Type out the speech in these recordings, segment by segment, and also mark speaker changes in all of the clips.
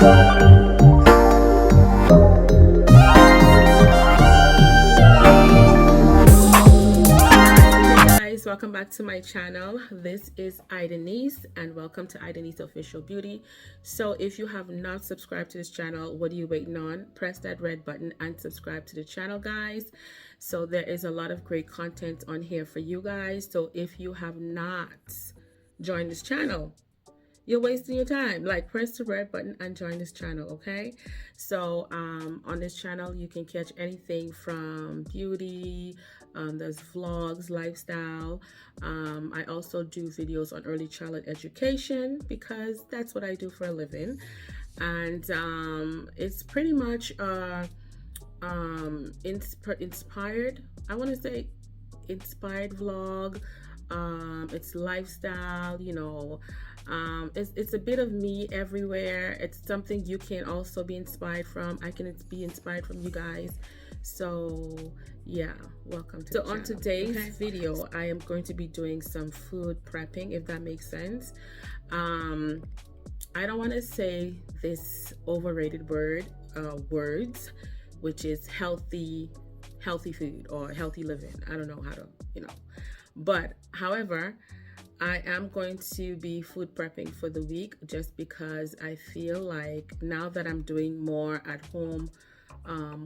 Speaker 1: Welcome back to my channel. This is Denise and welcome to Denise Official Beauty. So if you have not subscribed to this channel, what are you waiting on? Press that red button and subscribe to the channel, guys. So there is a lot of great content on here for you guys. So if you have not joined this channel, you're wasting your time. Like, press the red button and join this channel, okay? So on this channel you can catch anything from beauty, there's vlogs, lifestyle. I also do videos on early childhood education because that's what I do for a living. And it's pretty much inspired, I want to say inspired vlog. It's lifestyle, you know. It's a bit of me everywhere. It's something you can also be inspired from. I can be inspired from you guys. So yeah, welcome to the channel. On today's video, I am going to be doing some food prepping, if that makes sense. I don't want to say this overrated words, which is healthy food or healthy living. I don't know how to, you know. But however, I am going to be food prepping for the week just because I feel like now that I'm doing more at home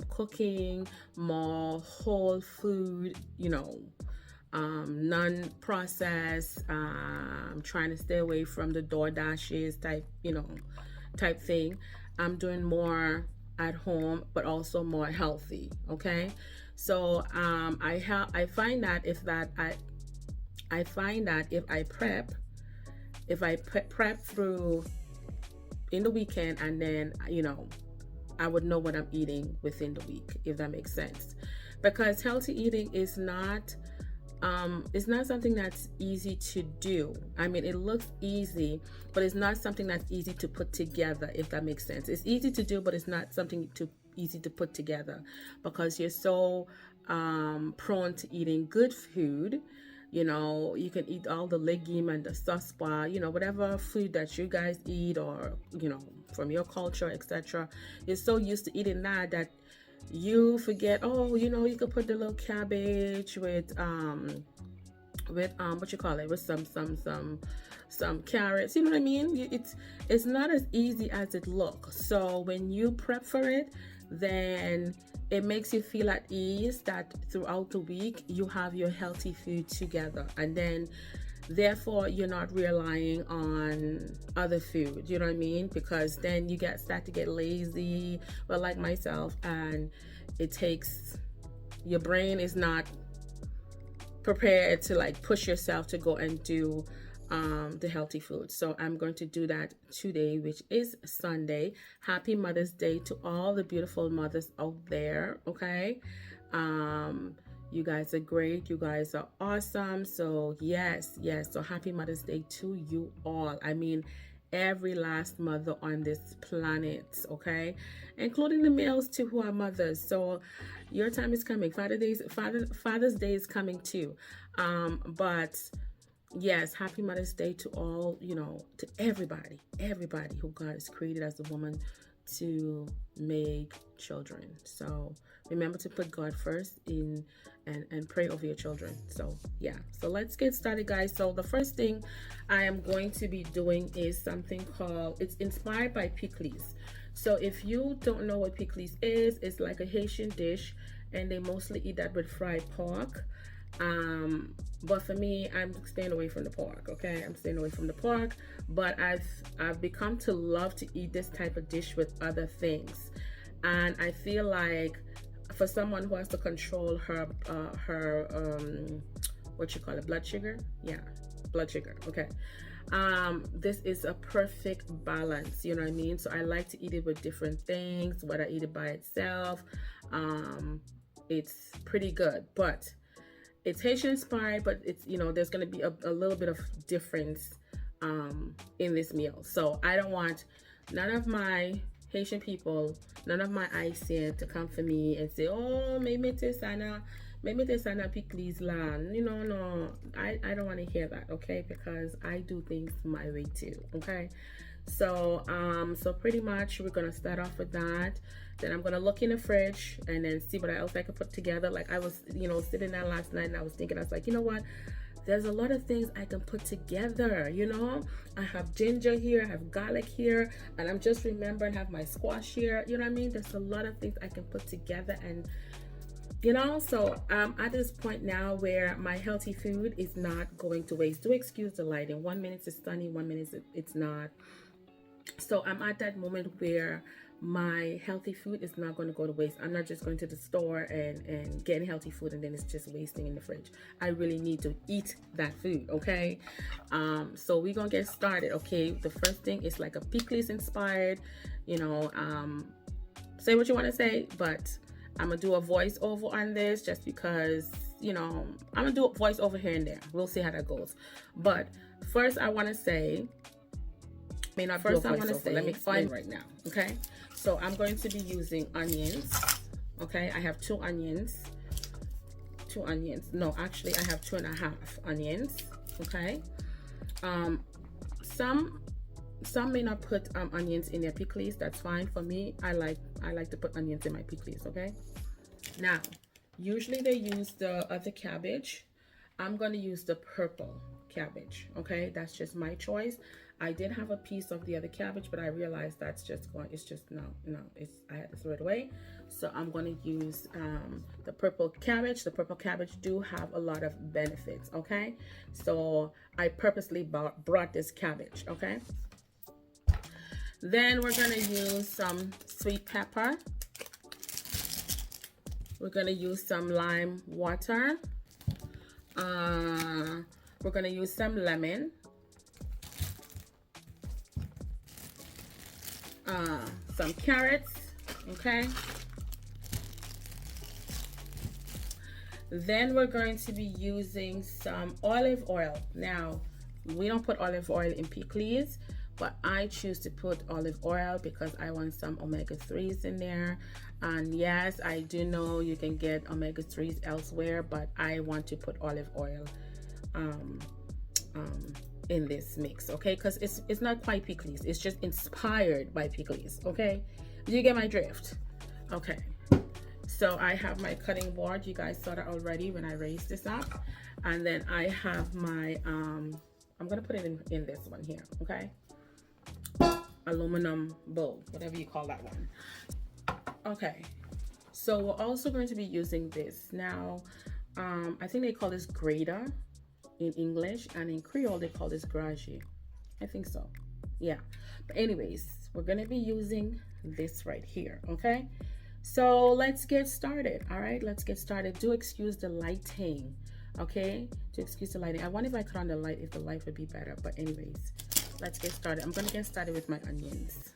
Speaker 1: cooking, more whole food, you know, non-processed, I'm trying to stay away from the DoorDashes type thing. I'm doing more at home but also more healthy, okay? So I find that if I prep through in the weekend, and then, you know, I would know what I'm eating within the week, if that makes sense. Because healthy eating is not something that's easy to do. I mean, it looks easy, but it's not something that's easy to put together, if that makes sense. It's easy to do, but it's not something easy to put together because you're so prone to eating good food. You know, you can eat all the legume and the saspa, you know, whatever food that you guys eat, or, you know, from your culture, etc. You're so used to eating that you forget, oh, you know, you could put the little cabbage with what you call it, with some carrots, you know what I mean? It's not as easy as it looks. So when you prep for it, then it makes you feel at ease that throughout the week you have your healthy food together, and then therefore you're not relying on other food, you know what I mean? Because then you start to get lazy, well, like myself, and your brain is not prepared to like push yourself to go and do the healthy food. So I'm going to do that today, which is Sunday. Happy Mother's Day to all the beautiful mothers out there, okay? You guys are great, you guys are awesome. So yes, so happy Mother's Day to you all. I mean, every last mother on this planet, okay, including the males too who are mothers. So your time is coming. Father's Day is coming too. But yes, happy Mother's Day to all, you know, to everybody who God has created as a woman to make children. So remember to put God first and pray over your children. So yeah, so let's get started, guys. So the first thing I am going to be doing is something called, it's inspired by pickles. So if you don't know what pickles is, it's like a Haitian dish, and they mostly eat that with fried pork. But for me, I'm staying away from the pork, okay? I'm staying away from the pork, but I've become to love to eat this type of dish with other things. And I feel like for someone who has to control her what you call it, blood sugar, okay, this is a perfect balance, you know what I mean? So I like to eat it with different things. Whether I eat it by itself, it's pretty good. But it's Haitian inspired, but it's, you know, there's going to be a little bit of difference in this meal. So I don't want none of my Haitian people, none of my Haitian to come for me and say, oh, maybe this sana pickles land. You know, no, I don't want to hear that, okay? Because I do things my way too, okay? So pretty much we're gonna start off with that. Then I'm gonna look in the fridge and then see what else I can put together. Like I was, sitting there last night and I was thinking, I was like, you know what? There's a lot of things I can put together, I have ginger here, I have garlic here, and I'm just remembering I have my squash here. You know what I mean? There's a lot of things I can put together, and so I'm at this point now where my healthy food is not going to waste. Do excuse the lighting. 1 minute it's sunny, 1 minute it's not. So I'm at that moment where my healthy food is not going to go to waste. I'm not just going to the store and getting healthy food and then it's just wasting in the fridge. I really need to eat that food, okay? So we're gonna get started, okay? The first thing is like a pickles inspired, say what you want to say, but I'm gonna do a voiceover on this just because, I'm gonna do a voiceover here and there. We'll see how that goes. But first I want to say, let me explain right now, okay? So I'm going to be using onions, okay? I have two onions. No, actually I have 2.5 onions, okay? Some may not put onions in their pickles. That's fine. For me, I like to put onions in my pickles, okay? Now, usually they use the other cabbage. I'm going to use the purple cabbage, okay? That's just my choice. I did have a piece of the other cabbage, but I realized I had to throw it away. So I'm going to use the purple cabbage. The purple cabbage do have a lot of benefits, okay? So I purposely brought this cabbage, okay? Then we're going to use some sweet pepper. We're going to use some lime water. We're going to use some lemon. Some carrots, okay? Then we're going to be using some olive oil. Now, we don't put olive oil in pickles, but I choose to put olive oil because I want some omega-3s in there. And yes, I do know you can get omega-3s elsewhere, but I want to put olive oil in this mix, okay? Because it's not quite pickles, it's just inspired by pickles, okay? You get my drift? Okay, so I have my cutting board. You guys saw that already when I raised this up. And then I have my I'm gonna put it in this one here, okay? Aluminum bowl, whatever you call that one. Okay, so we're also going to be using this now. I think they call this grater in English, and in Creole they call this gragie. I think so, yeah. But anyways, we're gonna be using this right here, okay? So let's get started. All right, let's get started. Do excuse the lighting, okay? Do excuse the lighting. I wonder if I cut on the light, if the light would be better. But anyways, let's get started. I'm gonna get started with my onions.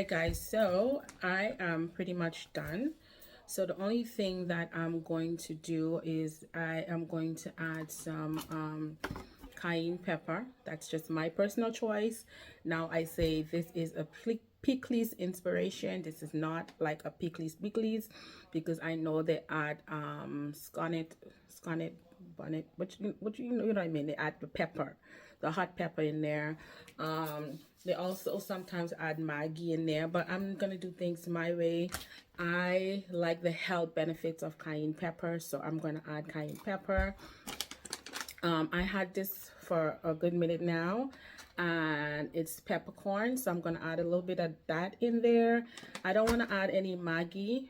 Speaker 1: right, guys, so I am pretty much done. So the only thing that I'm going to do is I am going to add some cayenne pepper. That's just my personal choice. Now I say this is a Pickles inspiration. This is not like a Pickles because I know they add scarlet bonnet, what you know what I mean. They add the pepper, the hot pepper in there. They also sometimes add Maggi in there, but I'm gonna do things my way. I like the health benefits of cayenne pepper, so I'm gonna add cayenne pepper. I had this for a good minute now, and it's peppercorn, so I'm gonna add a little bit of that in there. I don't want to add any Maggi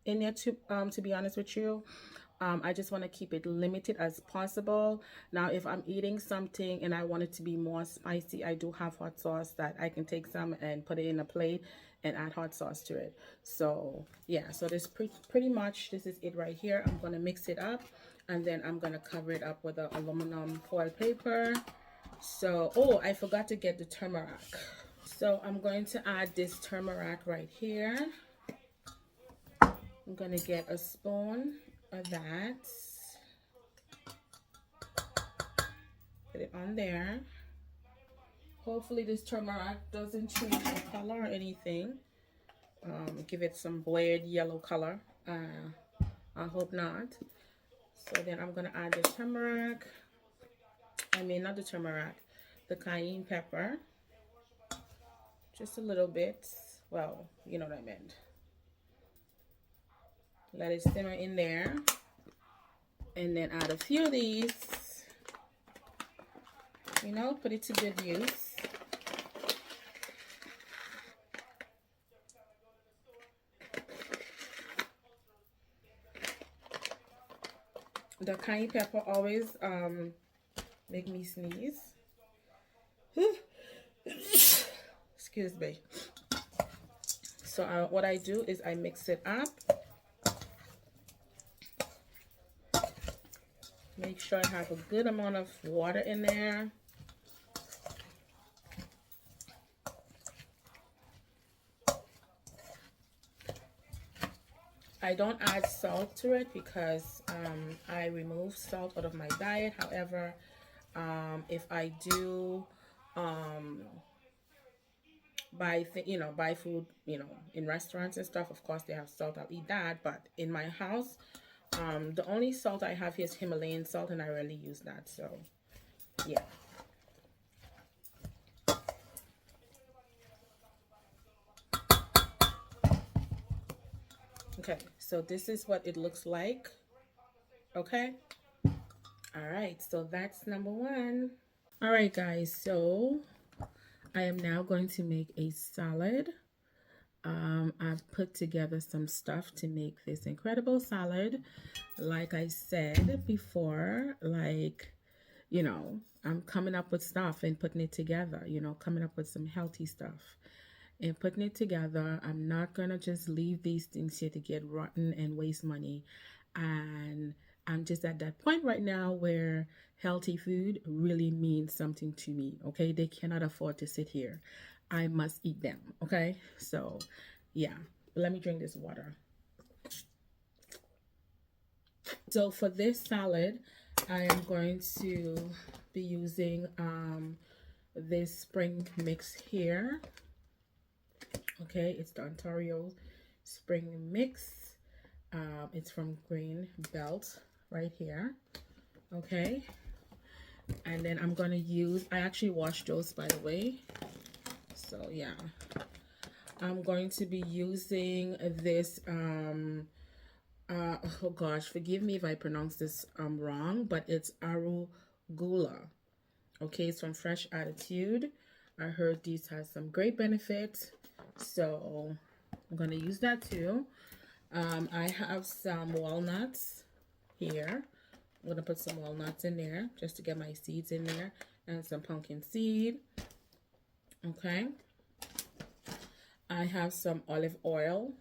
Speaker 1: in there to be honest with you. I just want to keep it limited as possible. Now, if I'm eating something and I want it to be more spicy, I do have hot sauce that I can take some and put it in a plate and add hot sauce to it. So yeah, so this pretty much this is it right here. I'm gonna mix it up, and then I'm gonna cover it up with an aluminum foil paper. So, oh, I forgot to get the turmeric. So I'm going to add this turmeric right here. I'm gonna get a spoon of that, put it on there. Hopefully this turmeric doesn't change the color or anything. Give it some weird yellow color. I hope not. So then I'm gonna add the turmeric. I mean, not the turmeric, the cayenne pepper. Just a little bit. Well, you know what I meant. Let it simmer in there. And then add a few of these. You know, put it to good use. The cayenne pepper always make me sneeze. Excuse me. So what I do is I mix it up. Make sure I have a good amount of water in there. I don't add salt to it because I remove salt out of my diet. However, if I do buy food, in restaurants and stuff, of course they have salt, I'll eat that. But in my house, the only salt I have here is Himalayan salt, and I rarely use that. So yeah. Okay, so this is what it looks like. Okay. All right, so that's number one. All right, guys, so I am now going to make a salad. I've put together some stuff to make this incredible salad. Like I said before, I'm coming up with stuff and putting it together, coming up with some healthy stuff and putting it together. I'm not gonna just leave these things here to get rotten and waste money. And I'm just at that point right now where healthy food really means something to me. Okay, they cannot afford to sit here. I must eat them. Okay, so yeah, let me drink this water. So for this salad, I am going to be using this spring mix here. Okay, it's the Ontario spring mix. It's from Green Belt right here. Okay, and then I'm gonna use, I actually washed those, by the way. So yeah, I'm going to be using this oh gosh, forgive me if I pronounce this wrong, but it's arugula. Okay, it's from Fresh Attitude. I heard these has some great benefits, so I'm gonna use that too. I have some walnuts here. I'm gonna put some walnuts in there just to get my seeds in there, and some pumpkin seed. Okay, I have some olive oil.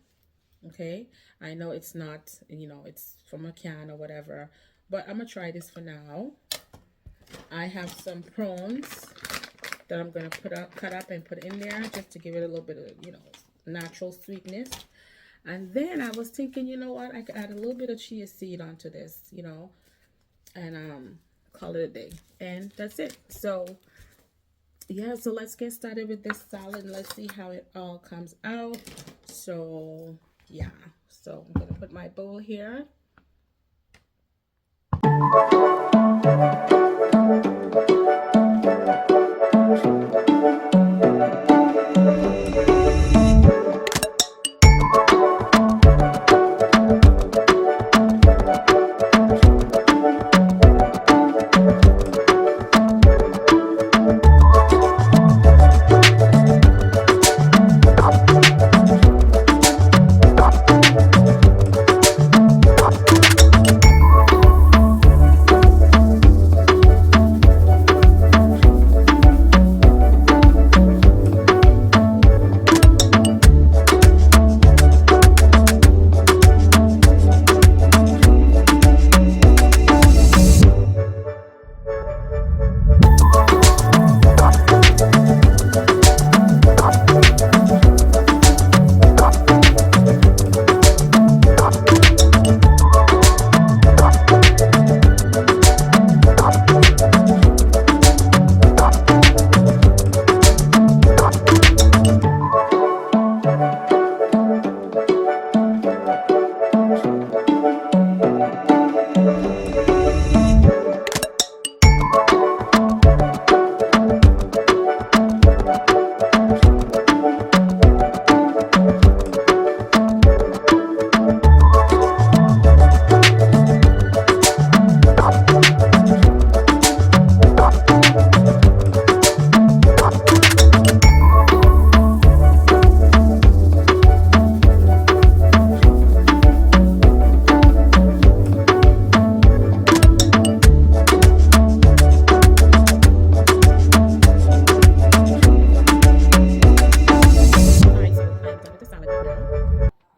Speaker 1: Okay, I know it's not, it's from a can or whatever, but I'm gonna try this for now. I have some prawns. that I'm gonna cut up and put in there just to give it a little bit of, natural sweetness. And then I was thinking, you know what, I could add a little bit of chia seed onto this, and call it a day. And that's it. So yeah, so let's get started with this salad and let's see how it all comes out. So yeah, so I'm gonna put my bowl here.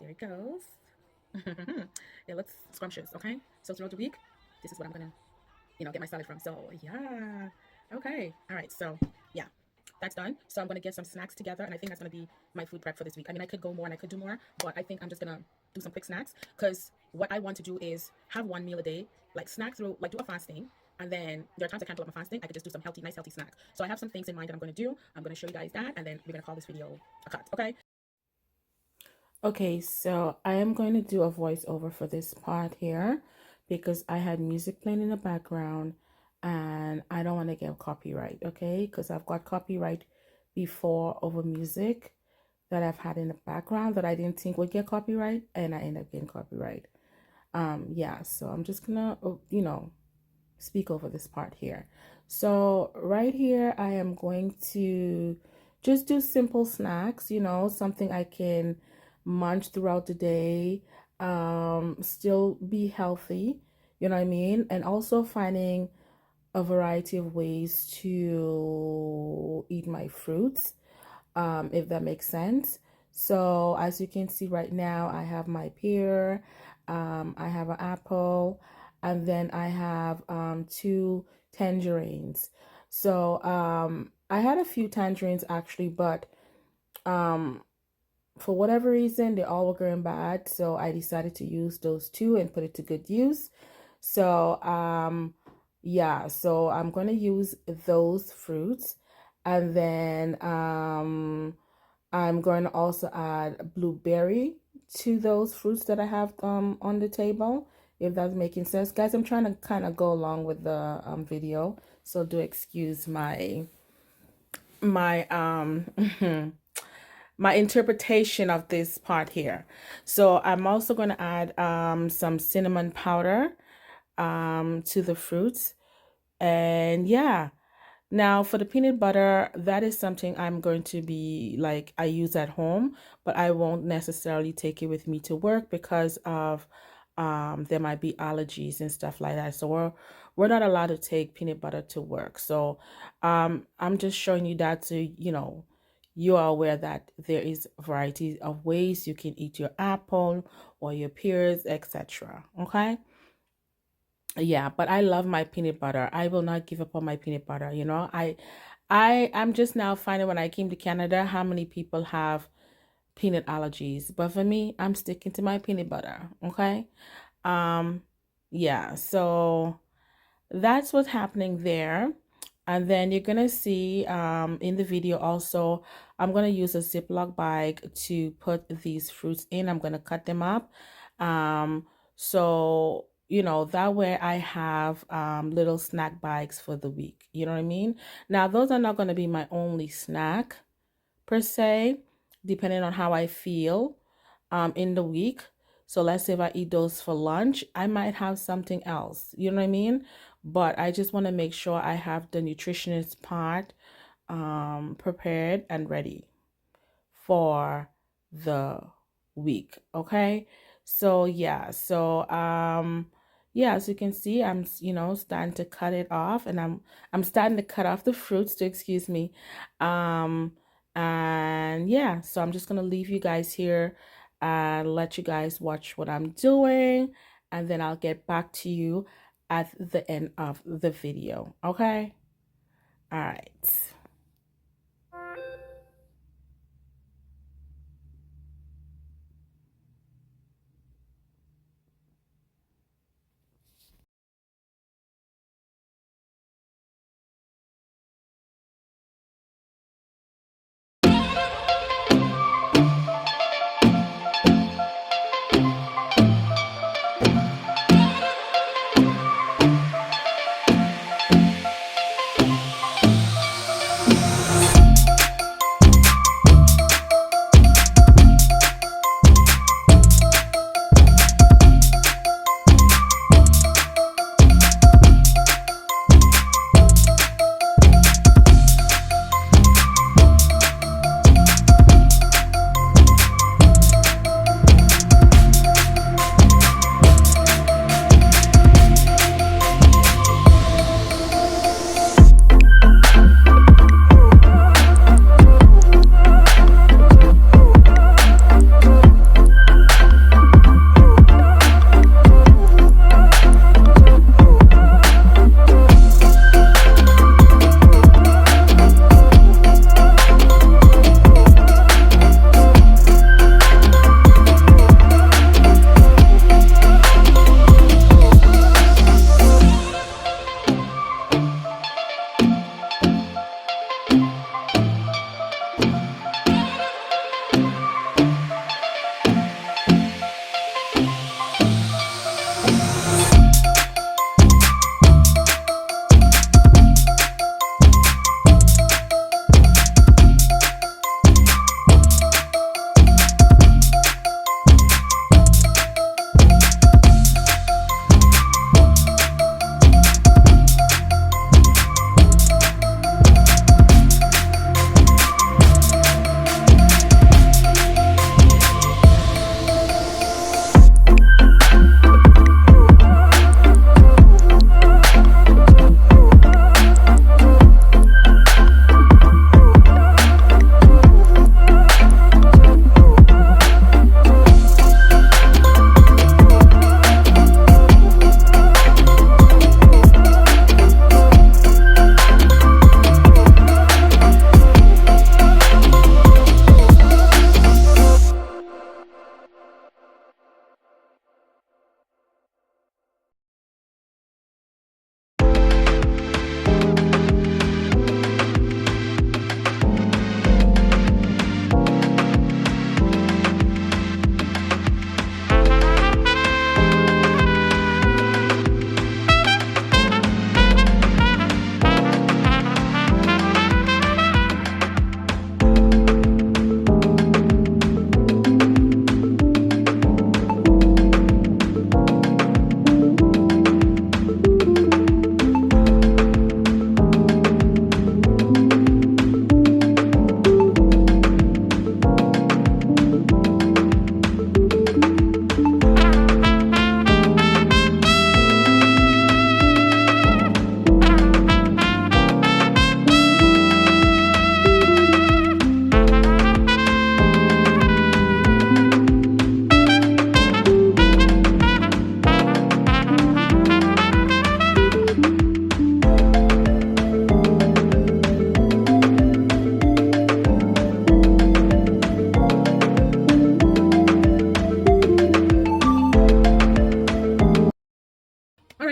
Speaker 1: There it goes. It looks scrumptious, okay? So throughout the week, this is what I'm gonna, get my salad from. So yeah. Okay. All right. So yeah, that's done. So I'm gonna get some snacks together, and I think that's gonna be my food prep for this week. I mean, I could go more and I could do more, but I think I'm just gonna do some quick snacks because what I want to do is have one meal a day, like snack through, like do a fasting, and then there are times I can't pull up my fasting. I could just do some healthy, nice, healthy snack. So I have some things in mind that I'm gonna do. I'm gonna show you guys that, and then we're gonna call this video a cut. Okay. Okay, so I am going to do a voiceover for this part here because I had music playing in the background and I don't want to get copyright, okay? Because I've got copyright before over music that I've had in the background that I didn't think would get copyright and I end up getting copyright. Yeah, so I'm just gonna, speak over this part here. So right here, I am going to just do simple snacks, something I can munch throughout the day, still be healthy, you know what I mean? And also finding a variety of ways to eat my fruits, if that makes sense. So as you can see right now, I have my pear, I have an apple, and then I have two tangerines. So I had a few tangerines actually, but um, for whatever reason, they all were going bad. So I decided to use those two and put it to good use. So yeah, so I'm going to use those fruits. And then I'm going to also add blueberry to those fruits that I have on the table, if that's making sense. Guys, I'm trying to kind of go along with the video, so do excuse my my interpretation of this part here. So I'm also going to add some cinnamon powder to the fruits. And yeah, now for the peanut butter, that is something I'm going to be like, I use at home, but I won't necessarily take it with me to work because of there might be allergies and stuff like that. So we're not allowed to take peanut butter to work. So I'm just showing you that so you are aware that there is varieties of ways you can eat your apple or your pears, etc. Okay. Yeah, but I love my peanut butter. I will not give up on my peanut butter. I'm just now finding when I came to Canada how many people have peanut allergies. But for me, I'm sticking to my peanut butter. Okay. Um, yeah, so that's what's happening there. And then you're gonna see in the video also, I'm gonna use a Ziploc bag to put these fruits in. I'm gonna cut them up. So you know, that way I have little snack bags for the week. You know what I mean? Now, those are not gonna be my only snack per se, depending on how I feel in the week. So let's say if I eat those for lunch, I might have something else. You know what I mean? But I just want to make sure I have the nutritionist part prepared and ready for the week. Okay. So yeah, yeah, as you can see, I'm starting to cut it off, and I'm starting to cut off the fruits to excuse me. Um and yeah, so I'm just gonna leave you guys here and let you guys watch what I'm doing, and then I'll get back to you at the end of the video. Okay. All right.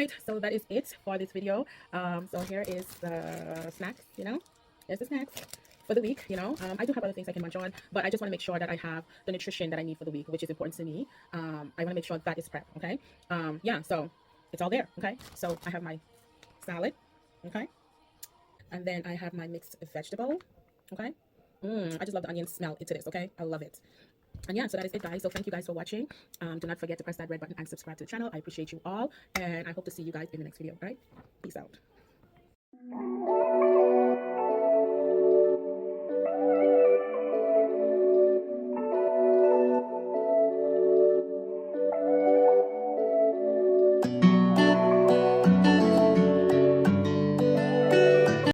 Speaker 1: right, so that is it for this video. So here is the snacks, you know, there's the snacks for the week, you know. I do have other things I can munch on, but I just want to make sure that I have the nutrition that I need for the week, which is important to me. I want to make sure that is prep, okay. Yeah, so it's all there, okay. So I have my salad, okay, and then I have my mixed vegetable, okay. I just love the onion smell into this, okay. I love it. And yeah, so that is it, guys. So thank you guys for watching. Do not forget to press that red button and subscribe to the channel. I appreciate you all, and I hope to see you guys in the next video. All right, peace out.